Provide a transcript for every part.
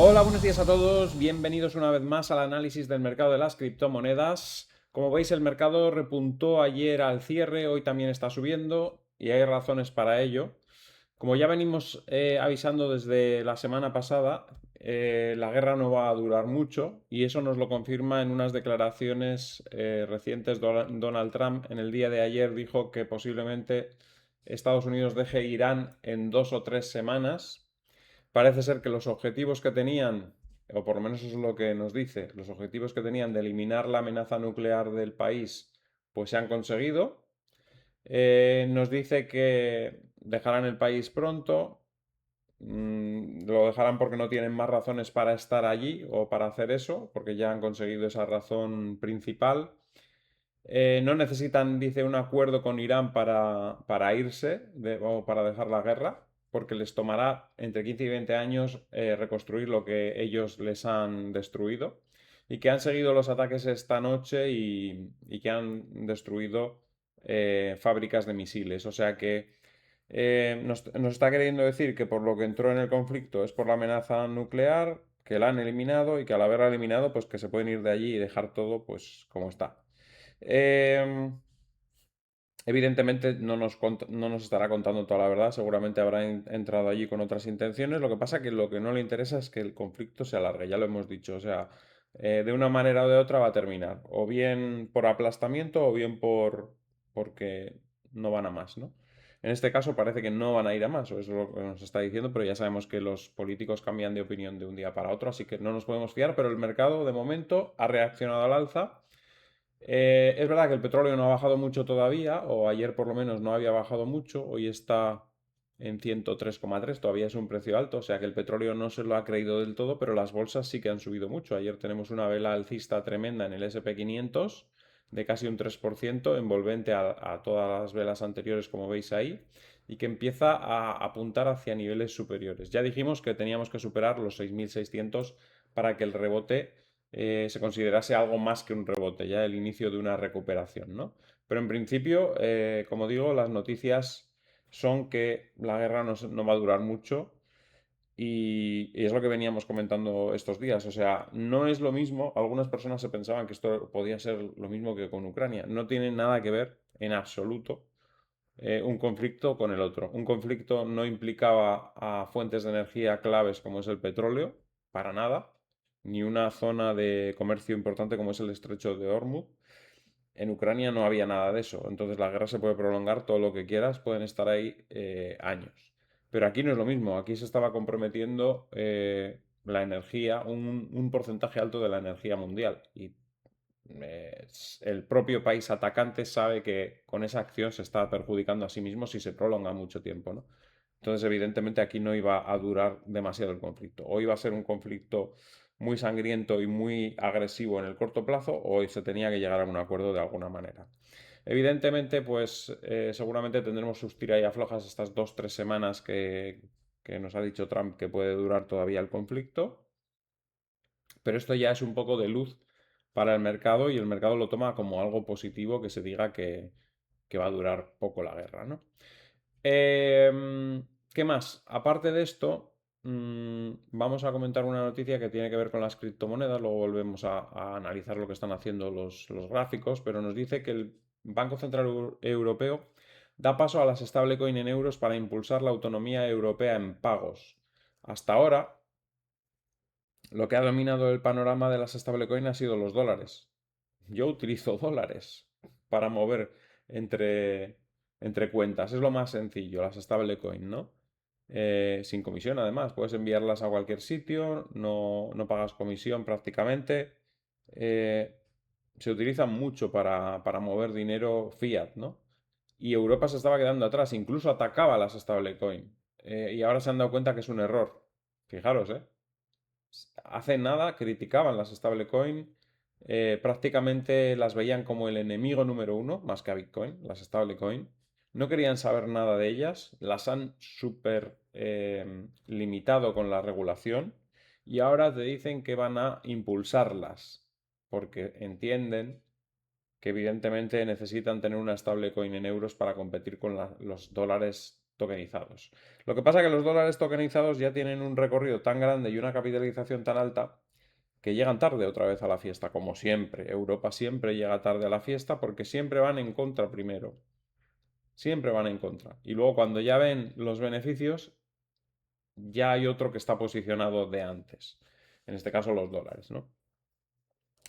Hola, buenos días a todos. Bienvenidos una vez más al análisis del mercado de las criptomonedas. Como veis, el mercado repuntó ayer al cierre, hoy también está subiendo y hay razones para ello. Como ya venimos avisando desde la semana pasada, la guerra no va a durar mucho y eso nos lo confirma en unas declaraciones recientes. Donald Trump en el día de ayer dijo que posiblemente Estados Unidos deje Irán en 2 o 3 semanas. Parece ser que los objetivos que tenían, o por lo menos eso es lo que nos dice, los objetivos que tenían de eliminar la amenaza nuclear del país, pues se han conseguido. Nos dice que dejarán el país pronto. Lo dejarán porque no tienen más razones para estar allí o para hacer eso, porque ya han conseguido esa razón principal. No necesitan, dice, un acuerdo con Irán para irse o para dejar la guerra, porque les tomará entre 15 y 20 años reconstruir lo que ellos les han destruido y que han seguido los ataques esta noche y que han destruido fábricas de misiles. O sea que nos está queriendo decir que por lo que entró en el conflicto es por la amenaza nuclear, que la han eliminado y que al haberla eliminado, pues que se pueden ir de allí y dejar todo pues como está. Eh, Evidentemente no nos estará contando toda la verdad, seguramente habrá entrado allí con otras intenciones. Lo que pasa que lo que no le interesa es que el conflicto se alargue, ya lo hemos dicho. O sea, de una manera o de otra va a terminar, o bien por aplastamiento o bien porque no van a más, ¿no? En este caso parece que no van a ir a más, o eso es lo que nos está diciendo, pero ya sabemos que los políticos cambian de opinión de un día para otro, así que no nos podemos fiar, pero el mercado de momento ha reaccionado al alza. Es verdad que el petróleo no ha bajado mucho todavía, o ayer por lo menos no había bajado mucho, hoy está en 103,3, todavía es un precio alto, o sea que el petróleo no se lo ha creído del todo, pero las bolsas sí que han subido mucho. Ayer tenemos una vela alcista tremenda en el SP 500 de casi un 3%, envolvente a todas las velas anteriores, como veis ahí, y que empieza a apuntar hacia niveles superiores. Ya dijimos que teníamos que superar los 6.600 para que el rebote se considerase algo más que un rebote, ya el inicio de una recuperación, ¿no? Pero en principio, como digo, las noticias son que la guerra no va a durar mucho y es lo que veníamos comentando estos días. O sea, no es lo mismo, algunas personas se pensaban que esto podía ser lo mismo que con Ucrania. No tiene nada que ver en absoluto un conflicto con el otro. Un conflicto no implicaba a fuentes de energía claves como es el petróleo, para nada, ni una zona de comercio importante como es el estrecho de Hormuz. En Ucrania no había nada de eso, entonces la guerra se puede prolongar todo lo que quieras, pueden estar ahí años. Pero aquí no es lo mismo, aquí se estaba comprometiendo la energía, un porcentaje alto de la energía mundial. Y el propio país atacante sabe que con esa acción se está perjudicando a sí mismo si se prolonga mucho tiempo, ¿no? Entonces, evidentemente, aquí no iba a durar demasiado el conflicto. O iba a ser un conflicto muy sangriento y muy agresivo en el corto plazo, o se tenía que llegar a un acuerdo de alguna manera. Evidentemente, pues seguramente tendremos sus tira y aflojas estas 2 o 3 semanas que nos ha dicho Trump que puede durar todavía el conflicto. Pero esto ya es un poco de luz para el mercado y el mercado lo toma como algo positivo que se diga que va a durar poco la guerra, ¿no? ¿Qué más? Aparte de esto, vamos a comentar una noticia que tiene que ver con las criptomonedas, luego volvemos a analizar lo que están haciendo los gráficos, pero nos dice que el Banco Central Europeo da paso a las stablecoin en euros para impulsar la autonomía europea en pagos. Hasta ahora, lo que ha dominado el panorama de las stablecoin ha sido los dólares. Yo utilizo dólares para mover entre, entre cuentas. Es lo más sencillo, las stablecoin, ¿no? Sin comisión, además. Puedes enviarlas a cualquier sitio, no pagas comisión prácticamente. Eh, Se utilizan mucho para mover dinero fiat, ¿no? Y Europa se estaba quedando atrás, incluso atacaba las stablecoin. Y ahora se han dado cuenta que es un error. Fijaros, ¿eh? Hace nada criticaban las stablecoin, prácticamente las veían como el enemigo número uno, más que a Bitcoin, las stablecoin. No querían saber nada de ellas, las han súper limitado con la regulación y ahora te dicen que van a impulsarlas, porque entienden que evidentemente necesitan tener una stablecoin en euros para competir con los dólares tokenizados. Lo que pasa es que los dólares tokenizados ya tienen un recorrido tan grande y una capitalización tan alta que llegan tarde otra vez a la fiesta, como siempre. Europa siempre llega tarde a la fiesta porque siempre van en contra primero. Siempre van en contra. Y luego cuando ya ven los beneficios, ya hay otro que está posicionado de antes. En este caso los dólares, ¿no?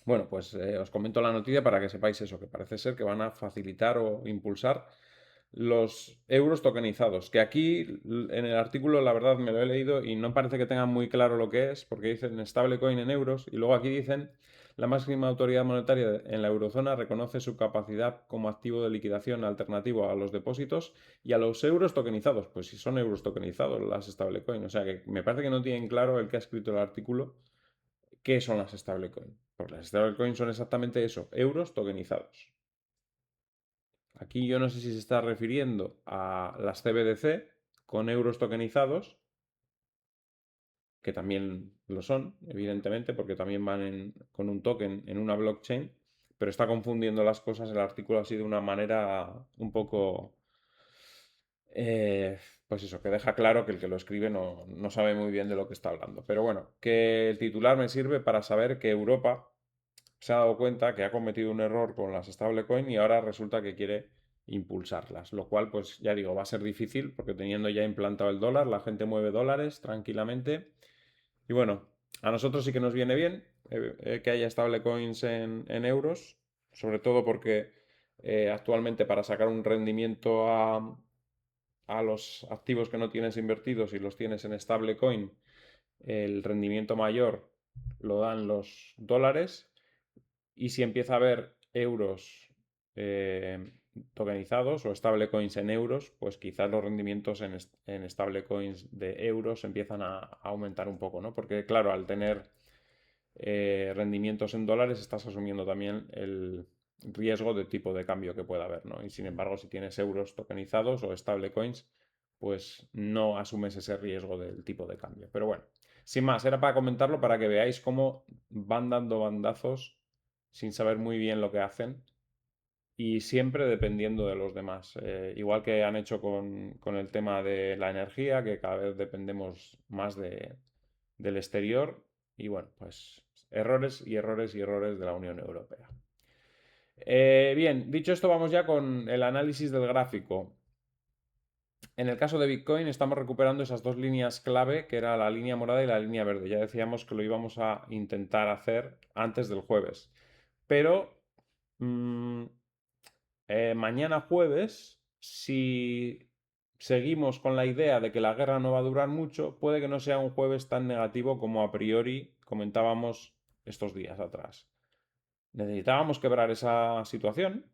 Bueno, pues os comento la noticia para que sepáis eso, que parece ser que van a facilitar o impulsar los euros tokenizados, que aquí en el artículo la verdad me lo he leído y no parece que tengan muy claro lo que es, porque dicen stablecoin en euros y luego aquí dicen la máxima autoridad monetaria en la eurozona reconoce su capacidad como activo de liquidación alternativo a los depósitos y a los euros tokenizados. Pues si son euros tokenizados las stablecoin, o sea que me parece que no tienen claro el que ha escrito el artículo qué son las stablecoin. Pues las stablecoin son exactamente eso, euros tokenizados. Aquí yo no sé si se está refiriendo a las CBDC con euros tokenizados, que también lo son, evidentemente, porque también van con un token en una blockchain, pero está confundiendo las cosas el artículo así de una manera un poco, pues eso, que deja claro que el que lo escribe no sabe muy bien de lo que está hablando. Pero bueno, que el titular me sirve para saber que Europa se ha dado cuenta que ha cometido un error con las stablecoin y ahora resulta que quiere impulsarlas, lo cual pues ya digo, va a ser difícil porque teniendo ya implantado el dólar, la gente mueve dólares tranquilamente y bueno, a nosotros sí que nos viene bien que haya stablecoins en euros, sobre todo porque actualmente para sacar un rendimiento a los activos que no tienes invertidos y los tienes en stablecoin, el rendimiento mayor lo dan los dólares y si empieza a haber euros tokenizados o stablecoins en euros, pues quizás los rendimientos en stablecoins de euros empiezan a aumentar un poco, ¿no? Porque claro, al tener rendimientos en dólares estás asumiendo también el riesgo de tipo de cambio que pueda haber, ¿no? Y sin embargo, si tienes euros tokenizados o stablecoins, pues no asumes ese riesgo del tipo de cambio. Pero bueno, sin más, era para comentarlo para que veáis cómo van dando bandazos sin saber muy bien lo que hacen y siempre dependiendo de los demás. Igual que han hecho con el tema de la energía, que cada vez dependemos más del exterior. Y bueno, pues errores y errores y errores de la Unión Europea. Bien, dicho esto, vamos ya con el análisis del gráfico. En el caso de Bitcoin estamos recuperando esas dos líneas clave, que era la línea morada y la línea verde. Ya decíamos que lo íbamos a intentar hacer antes del jueves. Pero mmm, mañana jueves, si seguimos con la idea de que la guerra no va a durar mucho, puede que no sea un jueves tan negativo como a priori comentábamos estos días atrás. Necesitábamos quebrar esa situación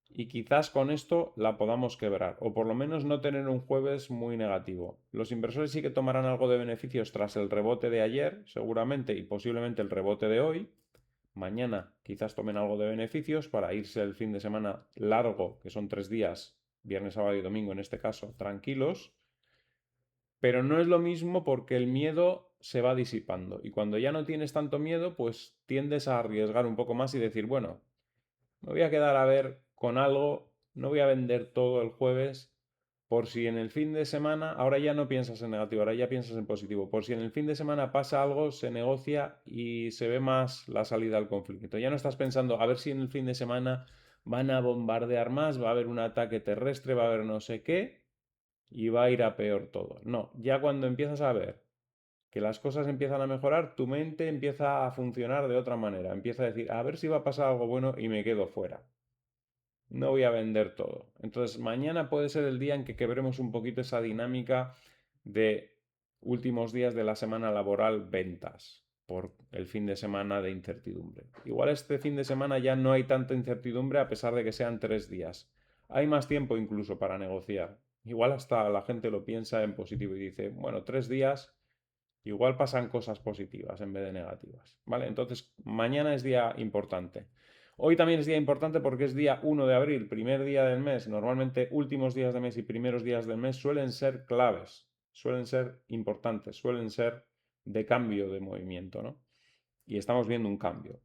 y quizás con esto la podamos quebrar, o por lo menos no tener un jueves muy negativo. Los inversores sí que tomarán algo de beneficios tras el rebote de ayer, seguramente, y posiblemente el rebote de hoy. Mañana quizás tomen algo de beneficios para irse el fin de semana largo, que son 3 días, viernes, sábado y domingo en este caso, tranquilos. Pero no es lo mismo porque el miedo se va disipando. Y cuando ya no tienes tanto miedo, pues tiendes a arriesgar un poco más y decir, bueno, me voy a quedar a ver con algo, no voy a vender todo el jueves, por si en el fin de semana, ahora ya no piensas en negativo, ahora ya piensas en positivo, por si en el fin de semana pasa algo, se negocia y se ve más la salida al conflicto. Ya no estás pensando a ver si en el fin de semana van a bombardear más, va a haber un ataque terrestre, va a haber no sé qué y va a ir a peor todo. No, ya cuando empiezas a ver que las cosas empiezan a mejorar, tu mente empieza a funcionar de otra manera. Empieza a decir, a ver si va a pasar algo bueno y me quedo fuera. No voy a vender todo. Entonces, mañana puede ser el día en que quebremos un poquito esa dinámica de últimos días de la semana laboral ventas por el fin de semana de incertidumbre. Igual este fin de semana ya no hay tanta incertidumbre a pesar de que sean 3 días. Hay más tiempo incluso para negociar. Igual hasta la gente lo piensa en positivo y dice, bueno, 3 días igual pasan cosas positivas en vez de negativas, ¿vale? Entonces, mañana es día importante. Hoy también es día importante porque es día 1 de abril, primer día del mes. Normalmente últimos días de mes y primeros días del mes suelen ser claves, suelen ser importantes, suelen ser de cambio de movimiento, ¿no? Y estamos viendo un cambio.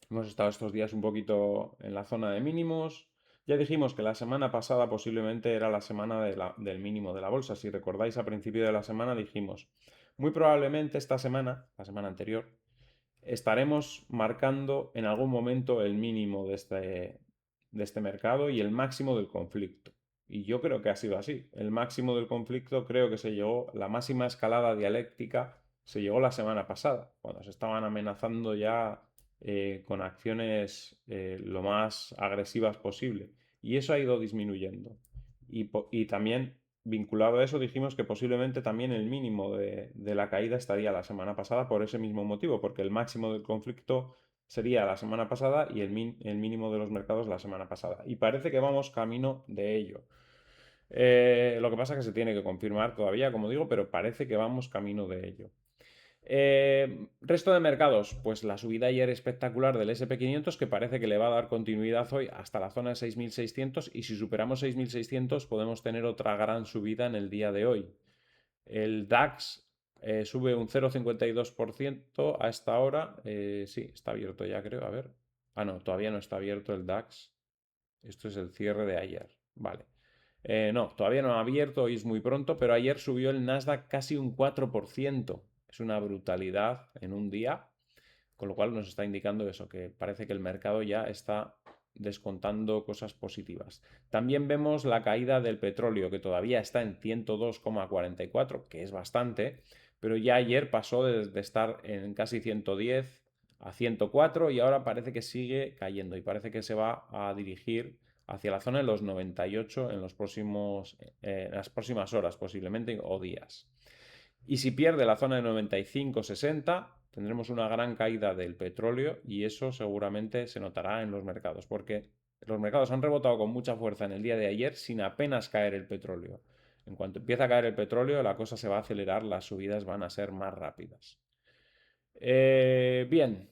Hemos estado estos días un poquito en la zona de mínimos, Ya dijimos que la semana pasada posiblemente era la semana del mínimo de la bolsa. Si recordáis, a principio de la semana dijimos, muy probablemente esta semana, la semana anterior, estaremos marcando en algún momento el mínimo de este mercado y el máximo del conflicto. Y yo creo que ha sido así. El máximo del conflicto creo que se llegó, la máxima escalada dialéctica se llegó la semana pasada, cuando se estaban amenazando ya con acciones lo más agresivas posible. Y eso ha ido disminuyendo. Y también vinculado a eso dijimos que posiblemente también el mínimo de la caída estaría la semana pasada por ese mismo motivo, porque el máximo del conflicto sería la semana pasada y el mínimo de los mercados la semana pasada. Y parece que vamos camino de ello. Lo que pasa es que se tiene que confirmar todavía, como digo, pero parece que vamos camino de ello. Resto de mercados, pues la subida ayer espectacular del SP500 que parece que le va a dar continuidad hoy hasta la zona de 6.600 y si superamos 6.600 podemos tener otra gran subida en el día de hoy. El DAX sube un 0,52% a esta hora. Sí, está abierto ya creo, a ver. Ah, no, todavía no está abierto el DAX. Esto es el cierre de ayer. Vale. No, todavía no ha abierto, hoy es muy pronto, pero ayer subió el Nasdaq casi un 4%. Es una brutalidad en un día, con lo cual nos está indicando eso, que parece que el mercado ya está descontando cosas positivas. También vemos la caída del petróleo, que todavía está en 102,44, que es bastante, pero ya ayer pasó de estar en casi 110 a 104 y ahora parece que sigue cayendo y parece que se va a dirigir hacia la zona de los 98 en las próximas horas posiblemente o días. Y si pierde la zona de 95-60, tendremos una gran caída del petróleo y eso seguramente se notará en los mercados, porque los mercados han rebotado con mucha fuerza en el día de ayer sin apenas caer el petróleo. En cuanto empieza a caer el petróleo, la cosa se va a acelerar, las subidas van a ser más rápidas. Bien,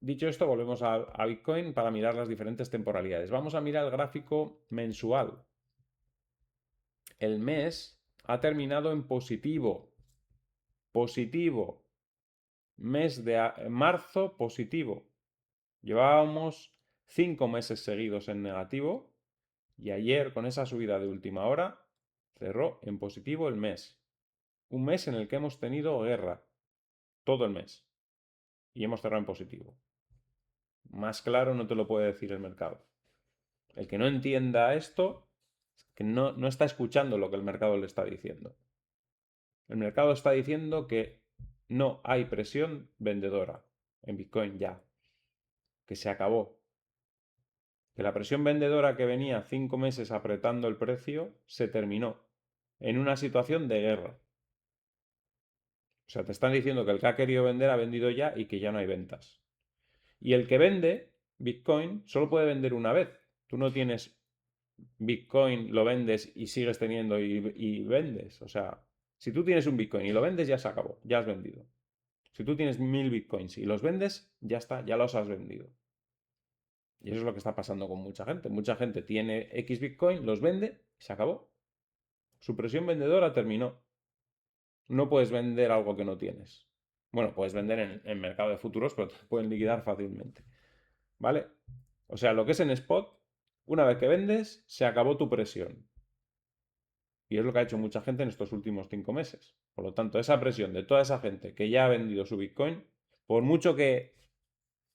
dicho esto, volvemos a Bitcoin para mirar las diferentes temporalidades. Vamos a mirar el gráfico mensual. El mes ha terminado en positivo. Positivo. Mes de marzo positivo. Llevábamos 5 meses seguidos en negativo y ayer con esa subida de última hora cerró en positivo el mes. Un mes en el que hemos tenido guerra todo el mes y hemos cerrado en positivo. Más claro no te lo puede decir el mercado. El que no entienda esto, que no está escuchando lo que el mercado le está diciendo. El mercado está diciendo que no hay presión vendedora en Bitcoin ya, que se acabó. Que la presión vendedora que venía 5 meses apretando el precio se terminó en una situación de guerra. O sea, te están diciendo que el que ha querido vender ha vendido ya y que ya no hay ventas. Y el que vende Bitcoin solo puede vender una vez. Tú no tienes Bitcoin, lo vendes y sigues teniendo y vendes. O sea, si tú tienes un Bitcoin y lo vendes, ya se acabó, ya has vendido. Si tú tienes 1000 Bitcoins y los vendes, ya está, ya los has vendido. Y eso es lo que está pasando con mucha gente. Mucha gente tiene X Bitcoin, los vende y se acabó. Su presión vendedora terminó. No puedes vender algo que no tienes. Bueno, puedes vender en mercado de futuros, pero te pueden liquidar fácilmente. ¿Vale? O sea, lo que es en spot, una vez que vendes, se acabó tu presión. Y es lo que ha hecho mucha gente en estos últimos 5 meses. Por lo tanto, esa presión de toda esa gente que ya ha vendido su Bitcoin, por mucho que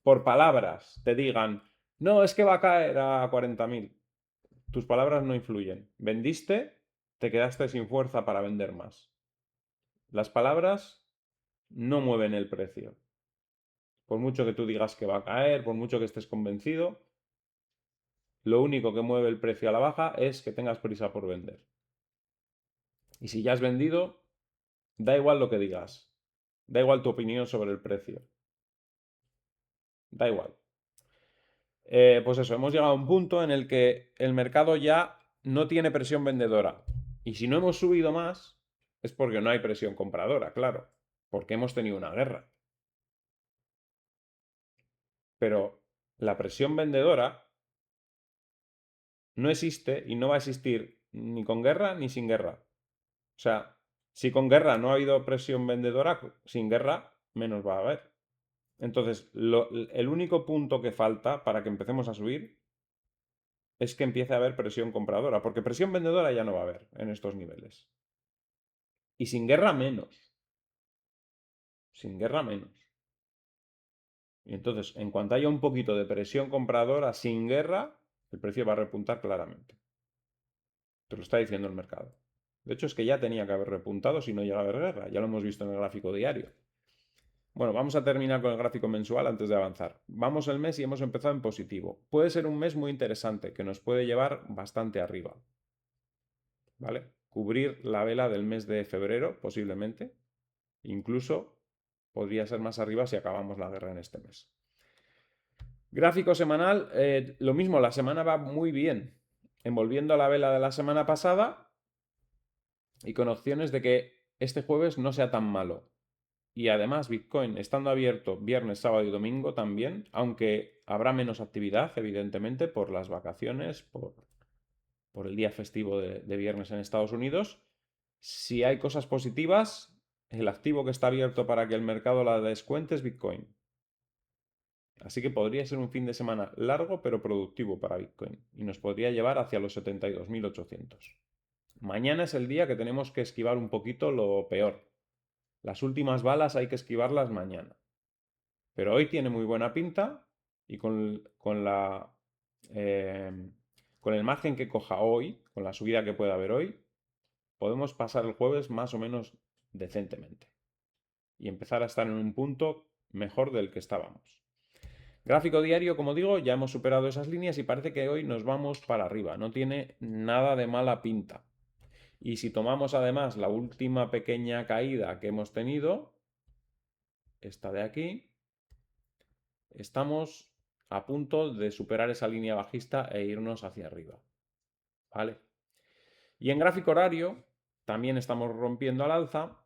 por palabras te digan, no, es que va a caer a 40.000, tus palabras no influyen. Vendiste, te quedaste sin fuerza para vender más. Las palabras no mueven el precio. Por mucho que tú digas que va a caer, por mucho que estés convencido, lo único que mueve el precio a la baja es que tengas prisa por vender. Y si ya has vendido, da igual lo que digas. Da igual tu opinión sobre el precio. Da igual. Pues eso, hemos llegado a un punto en el que el mercado ya no tiene presión vendedora. Y si no hemos subido más, es porque no hay presión compradora, claro. Porque hemos tenido una guerra. Pero la presión vendedora no existe y no va a existir ni con guerra ni sin guerra. O sea, si con guerra no ha habido presión vendedora, sin guerra menos va a haber. Entonces, el único punto que falta para que empecemos a subir es que empiece a haber presión compradora, porque presión vendedora ya no va a haber en estos niveles. Y sin guerra menos. Sin guerra menos. Y entonces, en cuanto haya un poquito de presión compradora sin guerra, el precio va a repuntar claramente. Te lo está diciendo el mercado. De hecho, es que ya tenía que haber repuntado si no llega a haber guerra. Ya lo hemos visto en el gráfico diario. Bueno, vamos a terminar con el gráfico mensual antes de avanzar. Vamos el mes y hemos empezado en positivo. Puede ser un mes muy interesante que nos puede llevar bastante arriba. ¿Vale? Cubrir la vela del mes de febrero, posiblemente. Incluso podría ser más arriba si acabamos la guerra en este mes. Gráfico semanal, lo mismo, la semana va muy bien. Envolviendo la vela de la semana pasada y con opciones de que este jueves no sea tan malo. Y además Bitcoin estando abierto viernes, sábado y domingo también, aunque habrá menos actividad, evidentemente, por las vacaciones, por el día festivo de viernes en Estados Unidos. Si hay cosas positivas, el activo que está abierto para que el mercado la descuente es Bitcoin. Así que podría ser un fin de semana largo pero productivo para Bitcoin y nos podría llevar hacia los 72.800. Mañana es el día que tenemos que esquivar un poquito lo peor. Las últimas balas hay que esquivarlas mañana. Pero hoy tiene muy buena pinta y eh, con el margen que coja hoy, con la subida que pueda haber hoy, podemos pasar el jueves más o menos decentemente y empezar a estar en un punto mejor del que estábamos. Gráfico diario, como digo, ya hemos superado esas líneas y parece que hoy nos vamos para arriba. No tiene nada de mala pinta. Y si tomamos además la última pequeña caída que hemos tenido, esta de aquí, estamos a punto de superar esa línea bajista e irnos hacia arriba. ¿Vale? Y en gráfico horario también estamos rompiendo al alza.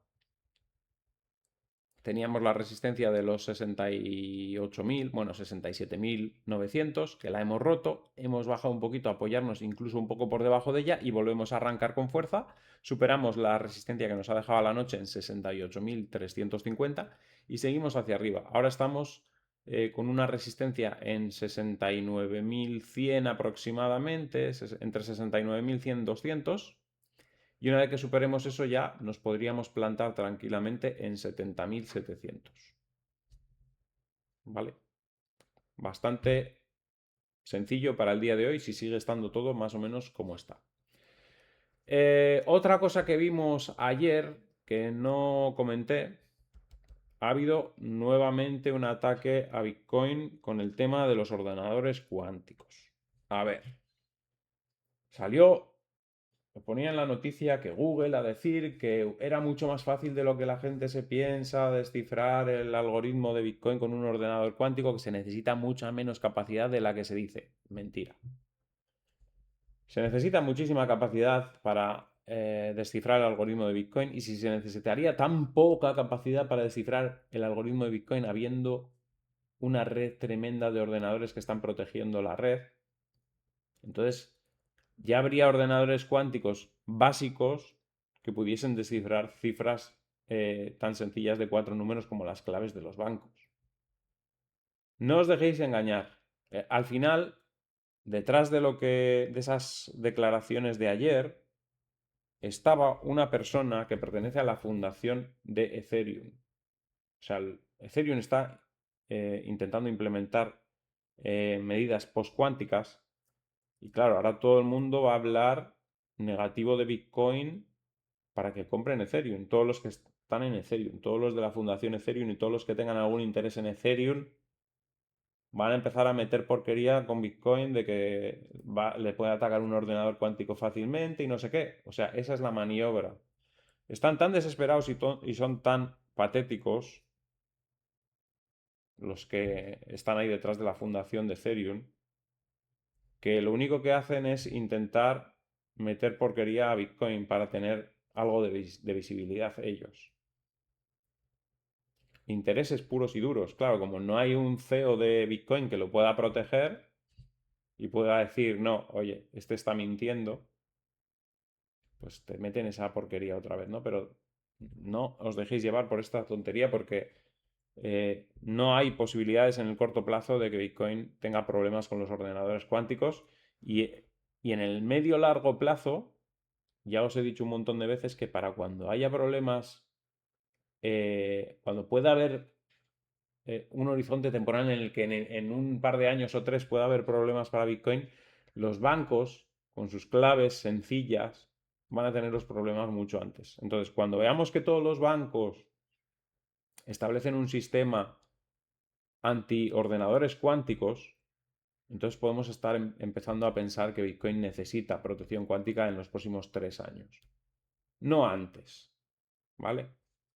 Teníamos la resistencia de los 68.000, bueno, 67.900, que la hemos roto. Hemos bajado un poquito a apoyarnos incluso un poco por debajo de ella y volvemos a arrancar con fuerza. Superamos la resistencia que nos ha dejado la noche en 68.350 y seguimos hacia arriba. Ahora estamos con una resistencia en 69.100 aproximadamente, entre 69.100 y 200. Y una vez que superemos eso ya nos podríamos plantar tranquilamente en 70.700. ¿Vale? Bastante sencillo para el día de hoy si sigue estando todo más o menos como está. Otra cosa que vimos ayer que no comenté, ha habido nuevamente un ataque a Bitcoin con el tema de los ordenadores cuánticos. A ver, salió ponía en la noticia que Google a decir que era mucho más fácil de lo que la gente se piensa descifrar el algoritmo de Bitcoin con un ordenador cuántico, que se necesita mucha menos capacidad de la que se dice. Mentira. Se necesita muchísima capacidad para descifrar el algoritmo de Bitcoin, y si se necesitaría tan poca capacidad para descifrar el algoritmo de Bitcoin habiendo una red tremenda de ordenadores que están protegiendo la red, entonces ya habría ordenadores cuánticos básicos que pudiesen descifrar cifras tan sencillas de 4 números como las claves de los bancos. No os dejéis engañar. Al final, detrás de esas declaraciones de ayer, estaba una persona que pertenece a la fundación de Ethereum. O sea, Ethereum está intentando implementar medidas postcuánticas. Y claro, ahora todo el mundo va a hablar negativo de Bitcoin para que compren Ethereum. Todos los que están en Ethereum, todos los de la fundación Ethereum y todos los que tengan algún interés en Ethereum van a empezar a meter porquería con Bitcoin de que le puede atacar un ordenador cuántico fácilmente y no sé qué. O sea, esa es la maniobra. Están tan desesperados y son tan patéticos los que están ahí detrás de la fundación de Ethereum, que lo único que hacen es intentar meter porquería a Bitcoin para tener algo de visibilidad ellos. Intereses puros y duros. Claro, como no hay un CEO de Bitcoin que lo pueda proteger y pueda decir, no, oye, este está mintiendo, pues te meten esa porquería otra vez, ¿no? Pero no os dejéis llevar por esta tontería porque no hay posibilidades en el corto plazo de que Bitcoin tenga problemas con los ordenadores cuánticos, Y, y en el medio largo plazo, ya os he dicho un montón de veces que para cuando haya problemas, cuando pueda haber un horizonte temporal en el que en un par de años o tres pueda haber problemas para Bitcoin, los bancos, con sus claves sencillas, van a tener los problemas mucho antes. Entonces, cuando veamos que todos los bancos establecen un sistema anti-ordenadores cuánticos, entonces podemos estar empezando a pensar que Bitcoin necesita protección cuántica en los próximos 3 años. No antes, ¿vale?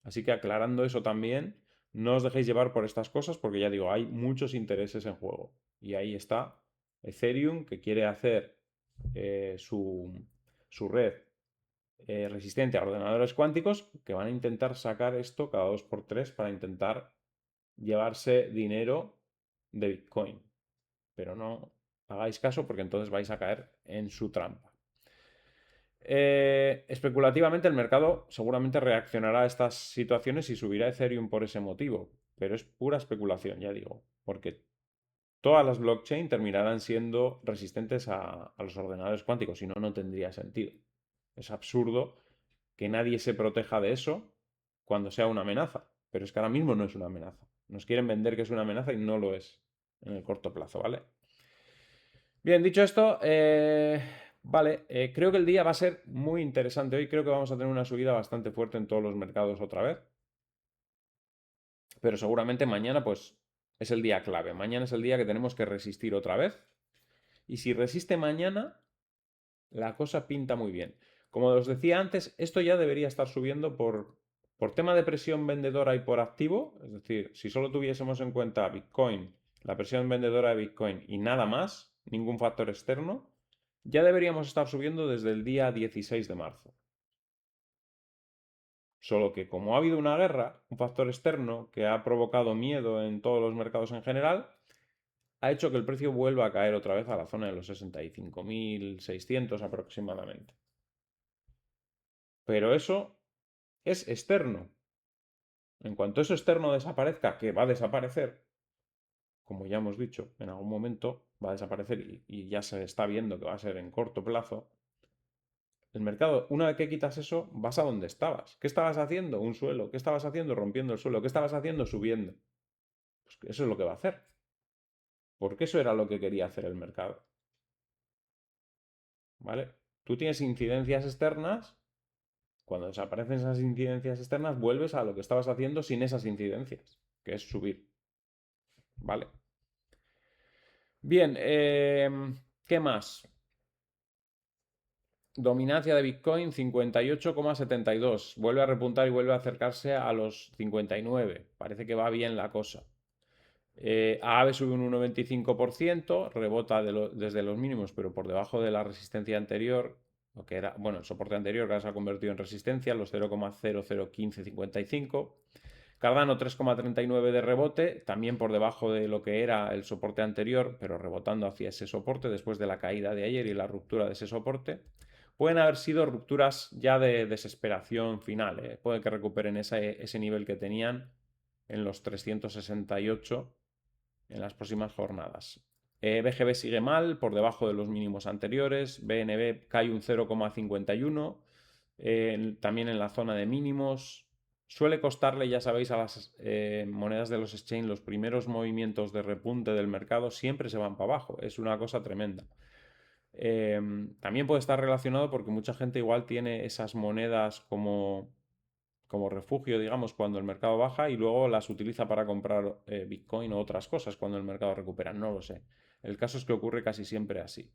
Así que aclarando eso también, no os dejéis llevar por estas cosas porque ya digo, hay muchos intereses en juego. Y ahí está Ethereum que quiere hacer su red resistente a ordenadores cuánticos que van a intentar sacar esto cada 2 por 3 para intentar llevarse dinero de Bitcoin. Pero no hagáis caso porque entonces vais a caer en su trampa. Especulativamente el mercado seguramente reaccionará a estas situaciones y subirá Ethereum por ese motivo, pero es pura especulación, ya digo, porque todas las blockchain terminarán siendo resistentes a los ordenadores cuánticos, si no, no tendría sentido. Es absurdo que nadie se proteja de eso cuando sea una amenaza, pero es que ahora mismo no es una amenaza. Nos quieren vender que es una amenaza y no lo es en el corto plazo, ¿vale? Bien, dicho esto, vale, creo que el día va a ser muy interesante hoy. Creo que vamos a tener una subida bastante fuerte en todos los mercados otra vez. Pero seguramente mañana, pues, es el día clave. Mañana es el día que tenemos que resistir otra vez. Y si resiste mañana, la cosa pinta muy bien. Como os decía antes, esto ya debería estar subiendo por tema de presión vendedora y por activo. Es decir, si solo tuviésemos en cuenta Bitcoin, la presión vendedora de Bitcoin y nada más, ningún factor externo, ya deberíamos estar subiendo desde el día 16 de marzo. Solo que como ha habido una guerra, un factor externo que ha provocado miedo en todos los mercados en general, ha hecho que el precio vuelva a caer otra vez a la zona de los 65.600 aproximadamente. Pero eso es externo. En cuanto eso externo desaparezca, que va a desaparecer, como ya hemos dicho, en algún momento va a desaparecer y ya se está viendo que va a ser en corto plazo, el mercado, una vez que quitas eso, vas a donde estabas. ¿Qué estabas haciendo? Un suelo. ¿Qué estabas haciendo? Rompiendo el suelo. ¿Qué estabas haciendo? Subiendo. Pues eso es lo que va a hacer. Porque eso era lo que quería hacer el mercado. ¿Vale? Tú tienes incidencias externas. Cuando desaparecen esas incidencias externas, vuelves a lo que estabas haciendo sin esas incidencias, que es subir. ¿Vale? Bien, ¿qué más? Dominancia de Bitcoin 58,72. Vuelve a repuntar y vuelve a acercarse a los 59. Parece que va bien la cosa. AAVE sube un 1,25%, rebota desde los mínimos, pero por debajo de la resistencia anterior, lo que era, bueno, el soporte anterior que ahora se ha convertido en resistencia, los 0,001555. Cardano 3,39 de rebote, también por debajo de lo que era el soporte anterior, pero rebotando hacia ese soporte después de la caída de ayer y la ruptura de ese soporte. Pueden haber sido rupturas ya de desesperación final, ¿eh? Puede que recuperen ese nivel que tenían en los 368 en las próximas jornadas. BGB sigue mal, por debajo de los mínimos anteriores. BNB cae un 0,51, también en la zona de mínimos. Suele costarle, ya sabéis, a las monedas de los exchange los primeros movimientos de repunte del mercado siempre se van para abajo. Es una cosa tremenda. También puede estar relacionado porque mucha gente igual tiene esas monedas como refugio, digamos, cuando el mercado baja y luego las utiliza para comprar Bitcoin o otras cosas cuando el mercado recupera. No lo sé. El caso es que ocurre casi siempre así.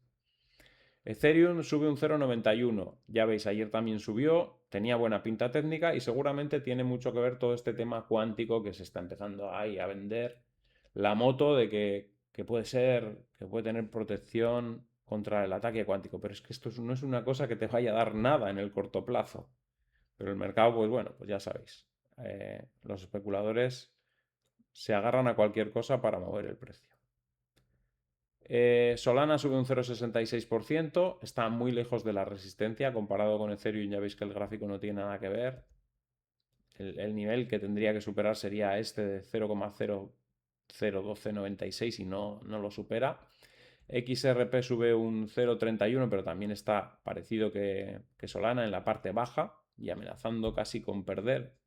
Ethereum sube un 0,91. Ya veis, ayer también subió, tenía buena pinta técnica y seguramente tiene mucho que ver todo este tema cuántico que se está empezando ahí a vender. La moto de que puede ser, que puede tener protección contra el ataque cuántico. Pero es que esto no es una cosa que te vaya a dar nada en el corto plazo. Pero el mercado, pues bueno, pues ya sabéis. Los especuladores se agarran a cualquier cosa para mover el precio. Solana sube un 0,66%, está muy lejos de la resistencia comparado con Ethereum, ya veis que el gráfico no tiene nada que ver. El nivel que tendría que superar sería este de 0,001296 y no lo supera. XRP sube un 0,31, pero también está parecido que Solana en la parte baja y amenazando casi con perder.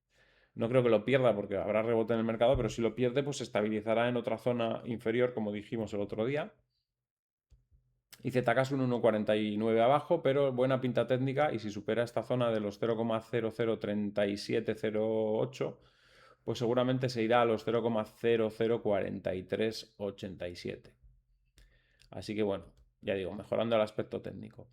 No creo que lo pierda porque habrá rebote en el mercado, pero si lo pierde, pues se estabilizará en otra zona inferior, como dijimos el otro día. Y ZK es un 1,49 abajo, pero buena pinta técnica y si supera esta zona de los 0,003708, pues seguramente se irá a los 0,004387. Así que bueno, ya digo, mejorando el aspecto técnico.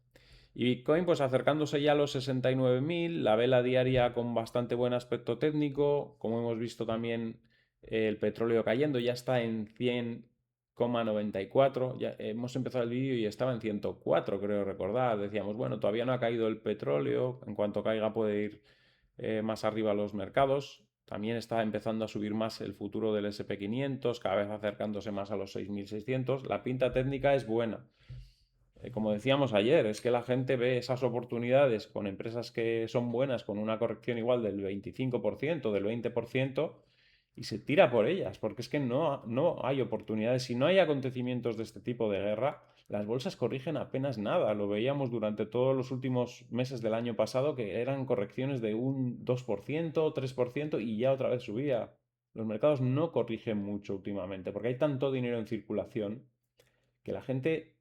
Y Bitcoin pues acercándose ya a los 69.000, la vela diaria con bastante buen aspecto técnico, como hemos visto también el petróleo cayendo, ya está en 100,94, ya hemos empezado el vídeo y estaba en 104, creo recordar, decíamos, bueno, todavía no ha caído el petróleo, en cuanto caiga puede ir más arriba a los mercados, también está empezando a subir más el futuro del SP500, cada vez acercándose más a los 6.600, la pinta técnica es buena. Como decíamos ayer, es que la gente ve esas oportunidades con empresas que son buenas, con una corrección igual del 25%, del 20%, y se tira por ellas, porque es que no hay oportunidades. Si no hay acontecimientos de este tipo de guerra, las bolsas corrigen apenas nada. Lo veíamos durante todos los últimos meses del año pasado, que eran correcciones de un 2%, 3%, y ya otra vez subía. Los mercados no corrigen mucho últimamente, porque hay tanto dinero en circulación que la gente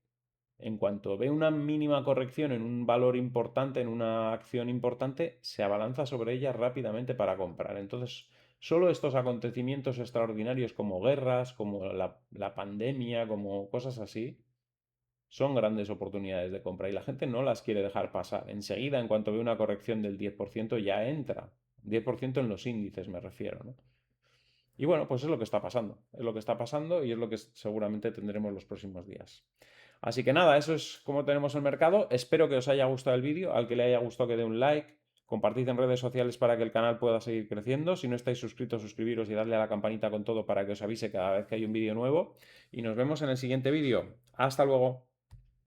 en cuanto ve una mínima corrección en un valor importante, en una acción importante, se abalanza sobre ella rápidamente para comprar. Entonces, solo estos acontecimientos extraordinarios como guerras, como la pandemia, como cosas así, son grandes oportunidades de compra y la gente no las quiere dejar pasar. Enseguida, en cuanto ve una corrección del 10%, ya entra. 10% en los índices me refiero, ¿no? Y bueno, pues es lo que está pasando. Es lo que está pasando y es lo que seguramente tendremos los próximos días. Así que nada, eso es como tenemos el mercado. Espero que os haya gustado el vídeo. Al que le haya gustado que dé un like. Compartid en redes sociales para que el canal pueda seguir creciendo. Si no estáis suscritos, suscribiros y darle a la campanita con todo para que os avise cada vez que hay un vídeo nuevo. Y nos vemos en el siguiente vídeo. Hasta luego.